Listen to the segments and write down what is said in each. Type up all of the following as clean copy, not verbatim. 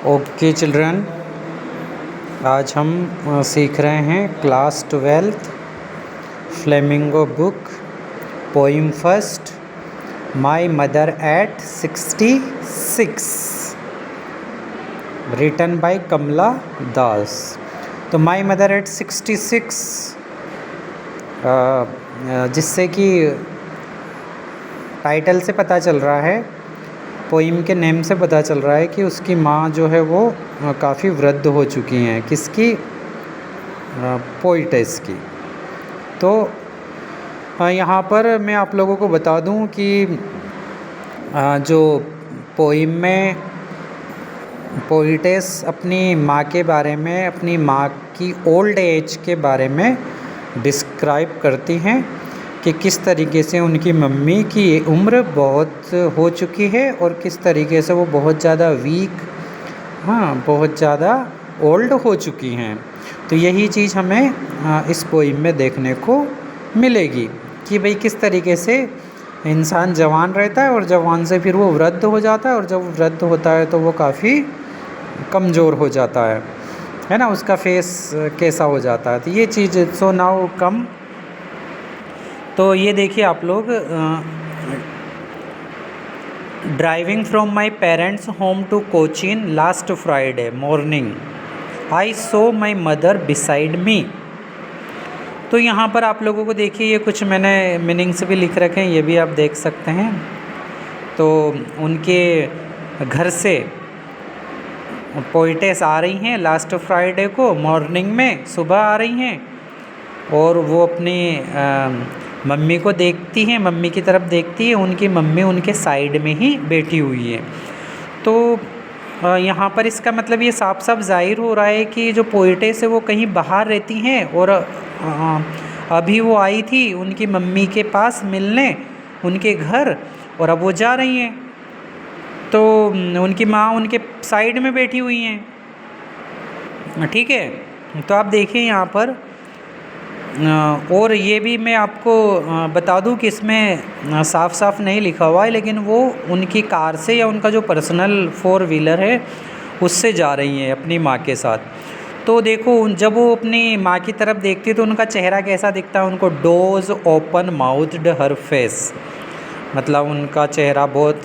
Okay children, आज हम सीख रहे हैं class 12th flamingo book poem first my mother at 66 written by Kamala Das. तो माई मदर एट 66 जिससे कि टाइटल से पता चल रहा है, पोइम के नेम से पता चल रहा है कि उसकी माँ जो है वो काफ़ी वृद्ध हो चुकी हैं। किसकी? पोइटेस की। तो यहाँ पर मैं आप लोगों को बता दूँ कि जो पोइम में पोइटेस अपनी माँ के बारे में, अपनी माँ की ओल्ड एज के बारे में डिस्क्राइब करती हैं कि किस तरीके से उनकी मम्मी की उम्र बहुत हो चुकी है और किस तरीके से वो बहुत ज़्यादा वीक, बहुत ज़्यादा ओल्ड हो चुकी हैं। तो यही चीज़ हमें इस पोइम में देखने को मिलेगी कि भाई किस तरीके से इंसान जवान रहता है और जवान से फिर वो वृद्ध हो जाता है, और जब वृद्ध होता है तो वो काफ़ी कमज़ोर हो जाता है ना, उसका फेस कैसा हो जाता है। तो ये चीज़ सो नाउ कम। तो ये देखिए आप लोग, driving from my parents home to Cochin last Friday morning I saw my mother beside me. तो यहाँ पर आप लोगों को देखिए, ये कुछ मैंने मीनिंग्स भी लिख रखे हैं, ये भी आप देख सकते हैं। तो उनके घर से पोइटेस आ रही हैं लास्ट फ्राइडे को मॉर्निंग में, सुबह आ रही हैं, और वो अपनी मम्मी को देखती हैं, मम्मी की तरफ देखती है। उनकी मम्मी उनके साइड में ही बैठी हुई है। तो यहाँ पर इसका मतलब ये साफ साफ जाहिर हो रहा है कि जो पोइटेस है वो कहीं बाहर रहती हैं, और अभी वो आई थी उनकी मम्मी के पास मिलने, उनके घर, और अब वो जा रही हैं। तो उनकी माँ उनके साइड में बैठी हुई हैं, ठीक है। तो आप देखिए यहाँ पर, और ये भी मैं आपको बता दूं कि इसमें साफ साफ नहीं लिखा हुआ है, लेकिन वो उनकी कार से या उनका जो पर्सनल 4 व्हीलर है उससे जा रही हैं अपनी माँ के साथ। तो देखो, जब वो अपनी माँ की तरफ देखती है तो उनका चेहरा कैसा दिखता है उनको? डोज ओपन माउथड हर फेस, मतलब उनका चेहरा बहुत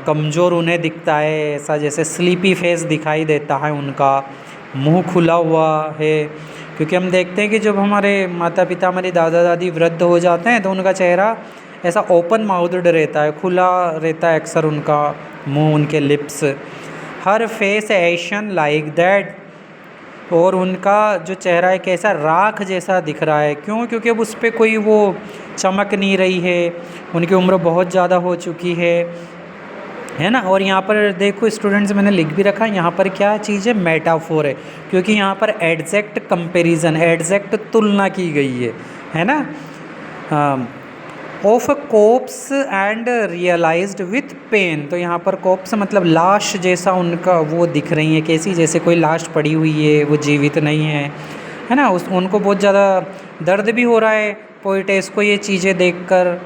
कमज़ोर उन्हें दिखता है, ऐसा जैसे स्लीपी फेस दिखाई देता है, उनका मुंह खुला हुआ है। क्योंकि हम देखते हैं कि जब हमारे माता पिता, हमारे दादा दादी वृद्ध हो जाते हैं तो उनका चेहरा ऐसा ओपन माउथड रहता है, खुला रहता है अक्सर उनका मुंह, उनके lips. Her face ation like that, और उनका जो चेहरा है कैसा राख जैसा दिख रहा है। क्यों? क्योंकि अब उस पर कोई वो चमक नहीं रही है, उनकी उम्र बहुत ज़्यादा हो चुकी है ना। और यहाँ पर देखो स्टूडेंट्स, मैंने लिख भी रखा है यहाँ पर क्या चीज़ है, मेटाफोर है, क्योंकि यहाँ पर एग्जैक्ट कंपैरिजन, एग्जैक्ट तुलना की गई है ना, of cops and realized with pain. तो यहाँ पर कोप्स मतलब लाश जैसा उनका वो दिख रही है, कैसी? जैसे कोई लाश पड़ी हुई है, वो जीवित नहीं है ना। उनको बहुत ज़्यादा दर्द भी हो रहा है पोइटेस को ये चीज़ें देखकर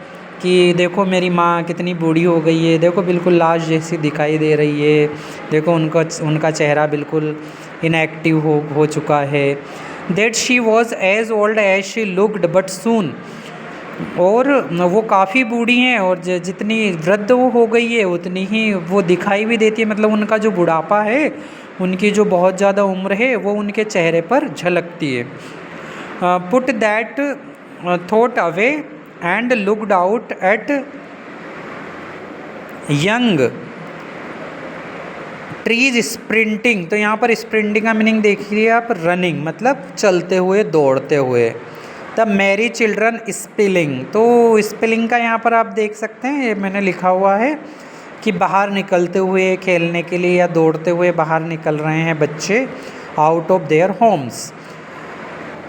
कि देखो मेरी माँ कितनी बूढ़ी हो गई है, देखो बिल्कुल लाश जैसी दिखाई दे रही है, देखो उनका चेहरा बिल्कुल इनएक्टिव हो चुका है। That she was as old as she looked but soon, और वो काफ़ी बूढ़ी हैं और जितनी वृद्ध वो हो गई है उतनी ही वो दिखाई भी देती है, मतलब उनका जो बुढ़ापा है, उनकी जो बहुत ज़्यादा उम्र है वो उनके चेहरे पर झलकती है। Put that thought away and looked out at young trees sprinting. तो यहाँ पर स्प्रिंटिंग का मीनिंग देखिए आप, रनिंग मतलब चलते हुए, दौड़ते हुए। द मैरी चिल्ड्रन स्पिलिंग, तो स्पिलिंग का यहाँ पर आप देख सकते हैं, ये मैंने लिखा हुआ है कि बाहर निकलते हुए, खेलने के लिए या दौड़ते हुए बाहर निकल रहे हैं बच्चे आउट ऑफ देयर होम्स।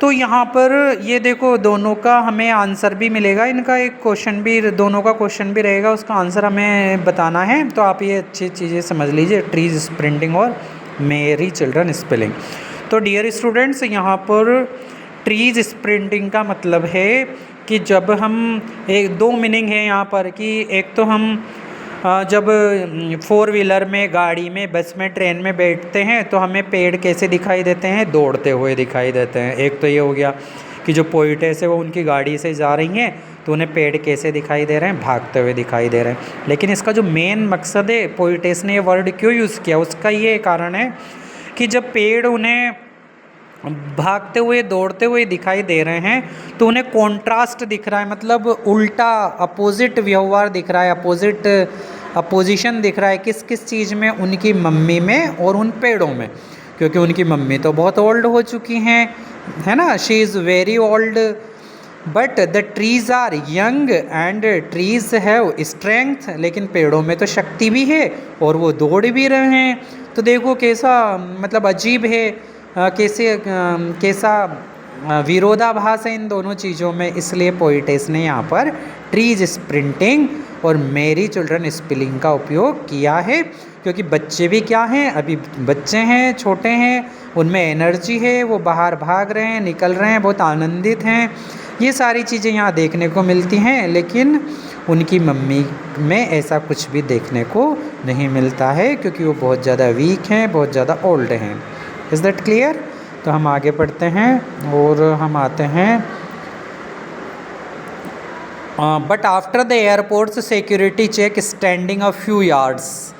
तो यहाँ पर ये देखो, दोनों का हमें आंसर भी मिलेगा, इनका एक क्वेश्चन भी, दोनों का क्वेश्चन भी रहेगा, उसका आंसर हमें बताना है। तो आप ये अच्छी चीज़ें समझ लीजिए, ट्रीज स्प्रिंटिंग और मेरी चिल्ड्रन स्पेलिंग। तो डियर स्टूडेंट्स, यहाँ पर ट्रीज स्प्रिंटिंग का मतलब है कि जब हम, एक दो मीनिंग है यहाँ पर कि एक तो हम जब 4 व्हीलर में, गाड़ी में, बस में, ट्रेन में बैठते हैं तो हमें पेड़ कैसे दिखाई देते हैं? दौड़ते हुए दिखाई देते हैं। एक तो ये हो गया कि जो पोइटेस है वो उनकी गाड़ी से जा रही हैं तो उन्हें पेड़ कैसे दिखाई दे रहे हैं? भागते हुए दिखाई दे रहे हैं। लेकिन इसका जो मेन मकसद है, पोइटेस ने ये वर्ड क्यों यूज़ किया, उसका ये कारण है कि जब पेड़ उन्हें भागते हुए, दौड़ते हुए दिखाई दे रहे हैं तो उन्हें कॉन्ट्रास्ट दिख रहा है, मतलब उल्टा, अपोजिट व्यवहार दिख रहा है, अपोजिशन दिख रहा है। किस किस चीज़ में? उनकी मम्मी में और उन पेड़ों में। क्योंकि उनकी मम्मी तो बहुत ओल्ड हो चुकी हैं, है ना, she is very old, but the trees are young and trees have strength. लेकिन पेड़ों में तो शक्ति भी है और वो दौड़ भी रहे हैं। तो देखो कैसा मतलब अजीब है, कैसा विरोधाभास है इन दोनों चीज़ों में। इसलिए पोइटेस ने यहाँ पर ट्रीज स्प्रिंटिंग और मेरी चिल्ड्रन स्पिलिंग का उपयोग किया है। क्योंकि बच्चे भी क्या हैं, अभी बच्चे हैं, छोटे हैं, उनमें एनर्जी है, वो बाहर भाग रहे हैं, निकल रहे हैं, बहुत आनंदित हैं। ये सारी चीज़ें यहाँ देखने को मिलती हैं। लेकिन उनकी मम्मी में ऐसा कुछ भी देखने को नहीं मिलता है, क्योंकि वो बहुत ज़्यादा वीक हैं, बहुत ज़्यादा ओल्ड हैं। Is that clear? तो हम आगे पढ़ते हैं और हम आते हैं but after the airport's security check standing a few yards.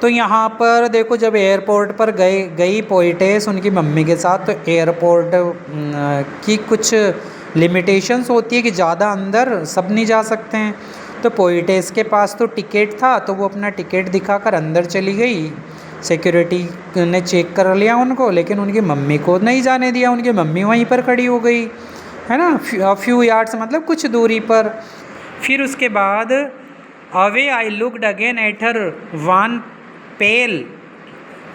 तो यहाँ पर देखो, जब एयरपोर्ट पर गई पोइटेस उनकी मम्मी के साथ, तो एयरपोर्ट की कुछ लिमिटेशंस होती है कि ज़्यादा अंदर सब नहीं जा सकते हैं। तो पोइटेस के पास तो टिकट था, तो वो अपना टिकट दिखाकर अंदर चली गई। सिक्योरिटी ने चेक कर लिया उनको, लेकिन उनकी मम्मी को नहीं जाने दिया। उनकी मम्मी वहीं पर खड़ी हो गई, है ना, फ्यू यार्ड्स मतलब कुछ दूरी पर। फिर उसके बाद away I looked again at her wan pale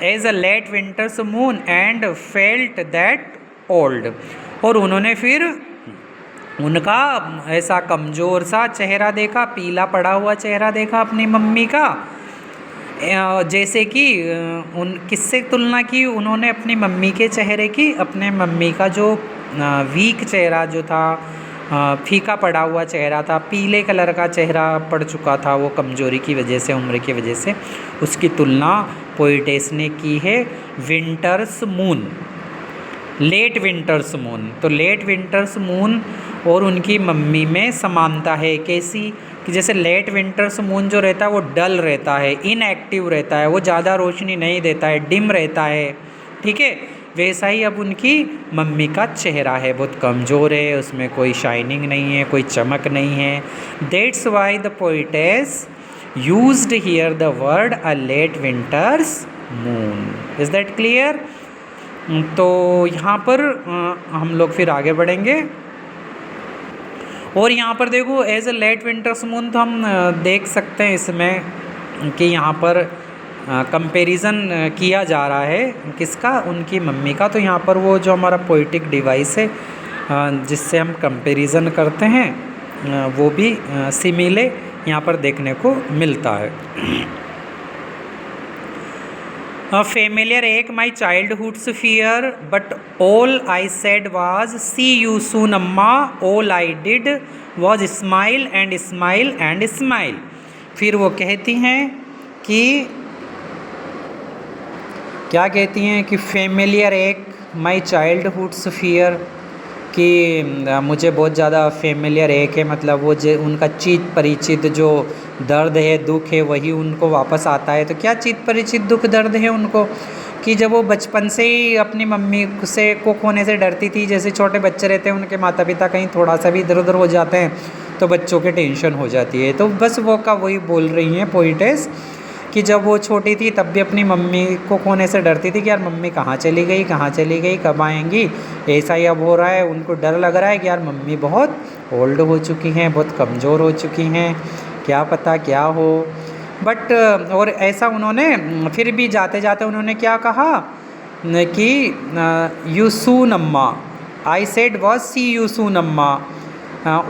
as a late winter's moon and felt that old. और उन्होंने फिर उनका ऐसा कमज़ोर सा चेहरा देखा, पीला पड़ा हुआ चेहरा देखा अपनी मम्मी का। जैसे कि किससे तुलना की उन्होंने अपनी मम्मी के चेहरे की? अपने मम्मी का जो वीक चेहरा जो था, फीका पड़ा हुआ चेहरा था, पीले कलर का चेहरा पड़ चुका था, वो कमज़ोरी की वजह से, उम्र की वजह से, उसकी तुलना पोइटेस ने की है winter's moon, late winter's moon. तो लेट विंटर्स मून और उनकी मम्मी में समानता है। कैसी? कि जैसे लेट विंटर्स मून जो रहता है वो डल रहता है, इनएक्टिव रहता है, वो ज़्यादा रोशनी नहीं देता है, डिम रहता है, ठीक है। वैसा ही अब उनकी मम्मी का चेहरा है, बहुत कमज़ोर है, उसमें कोई शाइनिंग नहीं है, कोई चमक नहीं है। That's why the poetess used here the word a late winter's moon. Is that clear? तो यहाँ पर हम लोग फिर आगे बढ़ेंगे और यहाँ पर देखो as a late winter's moon, तो हम देख सकते हैं इसमें कि यहाँ पर कंपैरिजन किया जा रहा है किसका? उनकी मम्मी का। तो यहाँ पर वो जो हमारा पोइटिक डिवाइस है जिससे हम कंपैरिजन करते हैं, वो भी सिमिले यहाँ पर देखने को मिलता है। Familiar ache my childhood's fear but all I said was see you soon Amma, all I did was smile and smile and smile. फिर वो कहती हैं कि क्या कहती हैं कि familiar ache my childhood's fear, कि मुझे बहुत ज़्यादा फेमिलियर एक है, मतलब वो जो उनका चित परिचित जो दर्द है, दुख है, वही उनको वापस आता है। तो क्या चित परिचित दुख दर्द है उनको? कि जब वो बचपन से ही अपनी मम्मी से को खोने से डरती थी। जैसे छोटे बच्चे रहते हैं, उनके माता पिता कहीं थोड़ा सा भी इधर उधर हो जाते हैं तो बच्चों के टेंशन हो जाती है। तो बस वो का वही बोल रही हैं पोइटेस कि जब वो छोटी थी तब भी अपनी मम्मी को खोने से डरती थी कि यार मम्मी कहाँ चली गई, कहाँ चली गई, कब आएंगी। ऐसा ही अब हो रहा है, उनको डर लग रहा है कि यार मम्मी बहुत ओल्ड हो चुकी हैं, बहुत कमज़ोर हो चुकी हैं, क्या पता क्या हो। बट और ऐसा उन्होंने फिर भी जाते जाते उन्होंने क्या कहा कि you soon Amma, I said was see you soon Amma,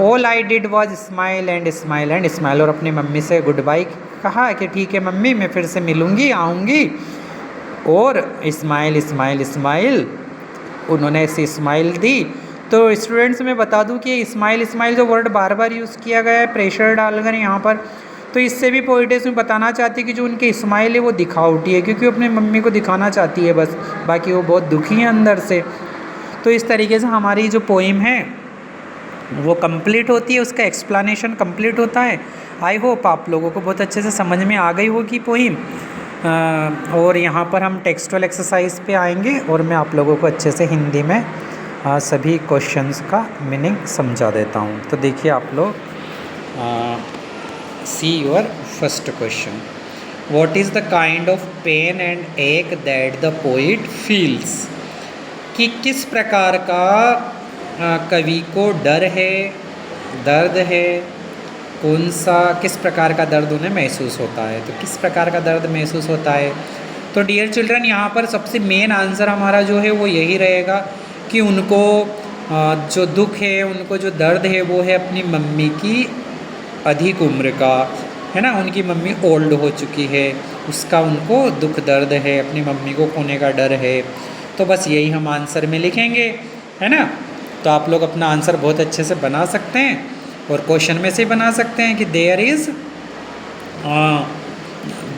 all I did was smile and smile and smile. और अपनी मम्मी से गुड बाय कहा कि ठीक है मम्मी, मैं फिर से मिलूँगी, आऊँगी, और स्माइल स्माइल स्माइल, उन्होंने ऐसी स्माइल दी। तो स्टूडेंट्स मैं बता दूं कि स्माइल स्माइल जो वर्ड बार बार यूज़ किया गया है प्रेशर डालकर यहाँ पर, तो इससे भी पोइटेस में बताना चाहती है कि जो उनकी स्माइल है वो दिखावटी है, क्योंकि वो अपनी मम्मी को दिखाना चाहती है बस, बाकी वो बहुत दुखी है अंदर से। तो इस तरीके से हमारी जो पोइम है वो कंप्लीट होती है, उसका एक्सप्लेनेशन कंप्लीट होता है। आई होप आप लोगों को बहुत अच्छे से समझ में आ गई होगी पोइम। और यहाँ पर हम टेक्सचुअल एक्सरसाइज पे आएंगे और मैं आप लोगों को अच्छे से हिंदी में सभी क्वेश्चंस का मीनिंग समझा देता हूँ। तो देखिए आप लोग, see your first question, what is the kind of pain and ache that the poet feels, कि किस प्रकार का कवि को डर है, दर्द है, कौन सा किस प्रकार का दर्द उन्हें महसूस होता है। तो किस प्रकार का दर्द महसूस होता है, तो डियर चिल्ड्रन यहाँ पर सबसे मेन आंसर हमारा जो है वो यही रहेगा कि उनको जो दुख है, उनको जो दर्द है वो है अपनी मम्मी की अधिक उम्र का, है ना। उनकी मम्मी ओल्ड हो चुकी है, उसका उनको दुख दर्द है, अपनी मम्मी को खोने का डर है। तो बस यही हम आंसर में लिखेंगे, है ना। तो आप लोग अपना आंसर बहुत अच्छे से बना सकते हैं और क्वेश्चन में से बना सकते हैं कि there is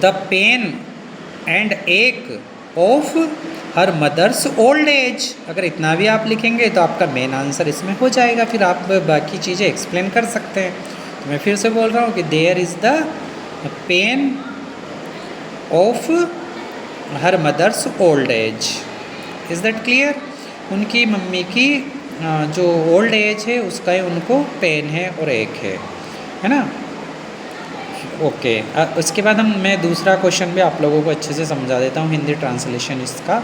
the pain and ache of her mother's old age. अगर इतना भी आप लिखेंगे तो आपका मेन आंसर इसमें हो जाएगा, फिर आप बाकी चीज़ें एक्सप्लेन कर सकते हैं। तो मैं फिर से बोल रहा हूँ कि there is the pain of her mother's old age. Is that clear. उनकी मम्मी की जो ओल्ड एज है उसका ही उनको पेन है और एक है ना। ओके, उसके बाद मैं दूसरा क्वेश्चन भी आप लोगों को अच्छे से समझा देता हूँ, हिंदी ट्रांसलेशन इसका।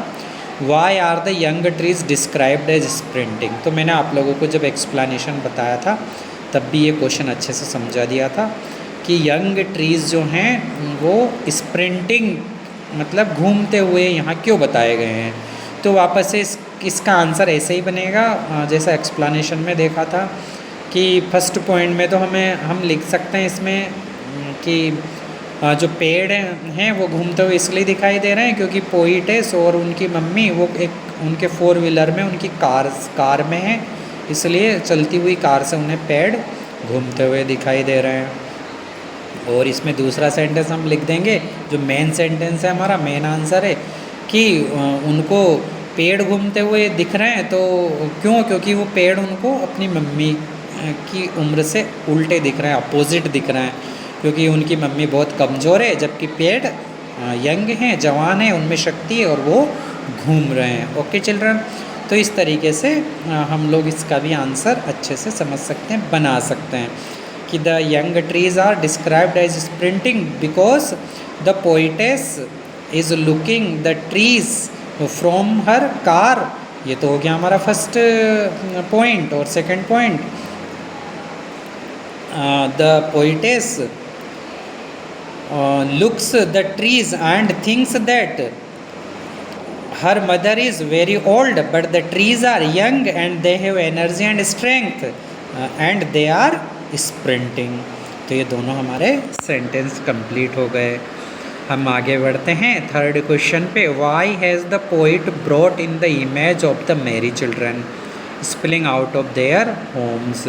Why are the young trees described as sprinting. तो मैंने आप लोगों को जब एक्सप्लेनेशन बताया था तब भी ये क्वेश्चन अच्छे से समझा दिया था कि यंग ट्रीज़ जो हैं वो स्प्रिंटिंग मतलब घूमते हुए यहाँ क्यों बताए गए हैं। तो वापस से इसका आंसर ऐसे ही बनेगा जैसा एक्सप्लेनेशन में देखा था कि फर्स्ट पॉइंट में तो हम लिख सकते हैं इसमें कि जो पेड़ हैं वो घूमते हुए इसलिए दिखाई दे रहे हैं क्योंकि पोइटेस और उनकी मम्मी वो एक उनके 4 व्हीलर में उनकी कार में है, इसलिए चलती हुई कार से उन्हें पेड़ घूमते हुए दिखाई दे रहे हैं। और इसमें दूसरा सेंटेंस हम लिख देंगे, जो मेन सेंटेंस है हमारा, मेन आंसर है कि उनको पेड़ घूमते हुए दिख रहे हैं। तो क्यों, क्योंकि वो पेड़ उनको अपनी मम्मी की उम्र से उल्टे दिख रहे हैं, अपोजिट दिख रहे हैं, क्योंकि उनकी मम्मी बहुत कमज़ोर है जबकि पेड़ यंग हैं, जवान हैं, उनमें शक्ति है और वो घूम रहे हैं। ओके चिल्ड्रन, तो इस तरीके से हम लोग इसका भी आंसर अच्छे से समझ सकते हैं, बना सकते हैं कि the young trees are described as sprinting because the poetess is looking the trees from her car. ये तो हो गया हमारा फर्स्ट पॉइंट। और second point, the poetess looks the trees and thinks that her mother is very old but the trees are young and they have energy and strength and they are sprinting। तो ये दोनों हमारे sentence complete हो गए। हम आगे बढ़ते हैं थर्ड क्वेश्चन पे। Why has the poet brought in the image of the merry children spilling out of their homes.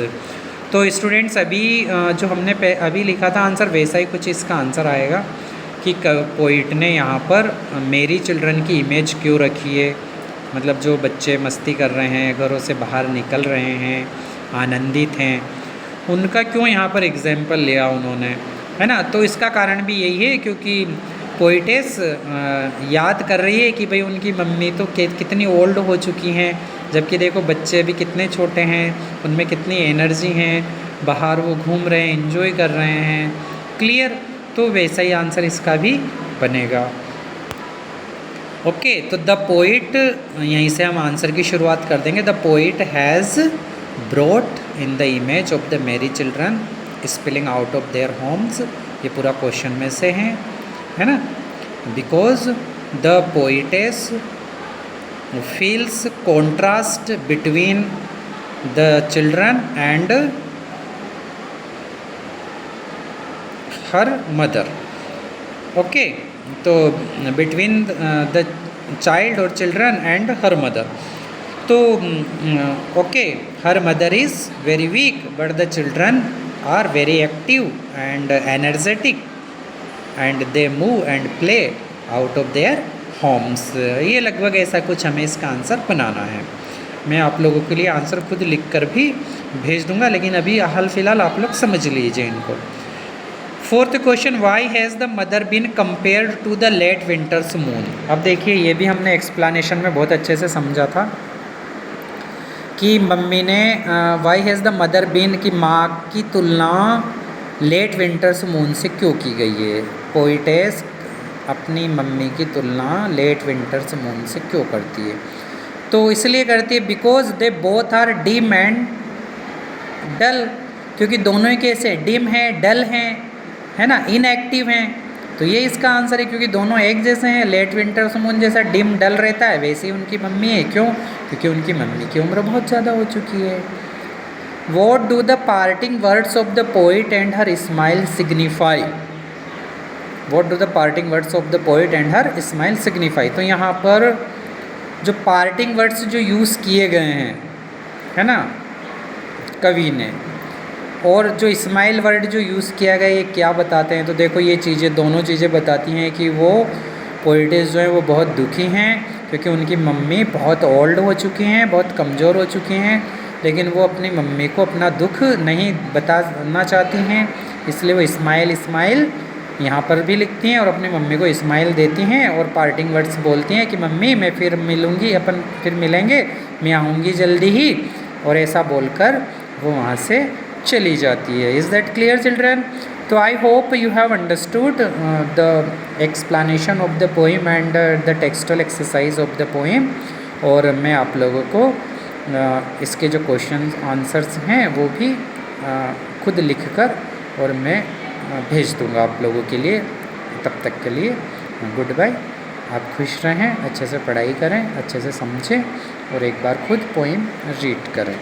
तो स्टूडेंट्स अभी जो हमने अभी लिखा था आंसर वैसा ही कुछ इसका आंसर आएगा कि पोइट ने यहाँ पर मेरी चिल्ड्रन की इमेज क्यों रखी है, मतलब जो बच्चे मस्ती कर रहे हैं, घरों से बाहर निकल रहे हैं, आनंदित हैं, उनका क्यों यहाँ पर एग्जाम्पल लिया उन्होंने, है ना। तो इसका कारण भी यही है क्योंकि पोइटेस याद कर रही है कि भाई उनकी मम्मी तो कितनी ओल्ड हो चुकी हैं, जबकि देखो बच्चे भी कितने छोटे हैं, उनमें कितनी एनर्जी है, बाहर वो घूम रहे हैं, एंजॉय कर रहे हैं। क्लियर, तो वैसा ही आंसर इसका भी बनेगा। ओके, तो द पोइट, यहीं से हम आंसर की शुरुआत कर देंगे। The poet has brought in the image of the merry children spelling out of their homes. ये पूरा क्वेश्चन में से है ना। Because the poetess feels contrast between the children and her mother। Okay, तो between the child or children and her mother। तो okay, her mother is very weak but the children are very active and energetic and they move and play out of their homes. ये लगभग ऐसा कुछ हमें इसका answer बनाना है। मैं आप लोगों के लिए आंसर खुद लिख कर भी भेज दूंगा, लेकिन अभी हाल फिलहाल आप लोग समझ लीजिए इनको। Fourth question, why has the mother been compared to the late winter's moon. अब देखिए ये भी हमने एक्सप्लेनेशन में बहुत अच्छे से समझा था कि मम्मी ने why has the mother been की माँ की तुलना लेट विंटर्स मून से क्यों की गई है। पोइटेस अपनी मम्मी की तुलना लेट विंटर्स मून से क्यों करती है। तो इसलिए करती है because they both are dim and dull, क्योंकि दोनों ही कैसे डिम है, डल हैं, है ना, इनएक्टिव हैं। तो ये इसका आंसर है, क्योंकि दोनों एक जैसे हैं। लेट विंटर्स मून जैसा डिम डल रहता है, वैसे ही उनकी मम्मी है। क्यों? क्योंकि उनकी मम्मी की उम्र बहुत ज़्यादा हो चुकी है। What do the parting words of the poet and her smile signify. What do the parting words of the poet and her smile signify. तो यहाँ पर जो पार्टिंग वर्ड्स जो यूज़ किए गए हैं, है ना, कवि ने, और जो स्माइल वर्ड जो यूज़ किया गया, ये क्या बताते हैं। तो देखो ये चीज़ें, दोनों चीज़ें बताती हैं कि वो पोइटेस जो हैं वो बहुत दुखी हैं, क्योंकि उनकी मम्मी बहुत ओल्ड हो चुकी हैं, बहुत कमज़ोर हो चुकी हैं, लेकिन वो अपनी मम्मी को अपना दुख नहीं बताना चाहती हैं। इसलिए वो स्माइल स्माइल यहाँ पर भी लिखती हैं और अपनी मम्मी को स्माइल देती हैं और पार्टिंग वर्ड्स बोलती हैं कि मम्मी मैं फिर मिलूँगी, अपन फिर मिलेंगे, मैं आऊँगी जल्दी ही, और ऐसा बोलकर वो वहाँ से चली जाती है। Is that clear children? तो I hope you have understood the explanation of the poem and the textual exercise of the poem. और मैं आप लोगों को इसके जो क्वेश्चन आंसर्स हैं वो भी खुद लिख कर और मैं भेज दूंगा आप लोगों के लिए। तब तक के लिए गुड बाय। आप खुश रहें, अच्छे से पढ़ाई करें, अच्छे से समझें और एक बार खुद पोएम रीड करें।